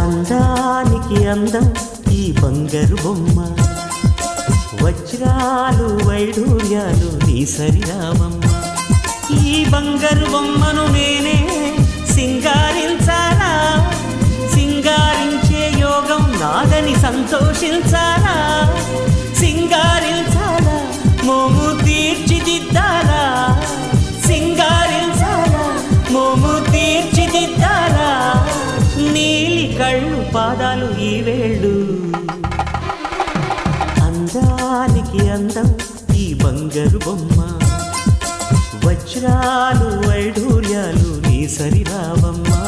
అందానికి అందం ఈ బంగారు బొమ్మ, వజ్రాలు వైడూర్యాలు నీ సరిరామమ్మ. ఈ బంగారు బొమ్మను నేనే సింగారించాలా, సింగారించే యోగం నాదని సంతోషించాలా, సింగారించాలా మోము తీర్చిదిద్దాలా, సింగారించాలా మోము తీర్చిదిద్దాలా. నీలి కళ్ళు పాదాలు ఈ వేళ్ళు, అందానికి అందం ఈ బంగారు బొమ్మ, వజ్రాలు వైడూర్యాలు నీ సరిరావమ్మా.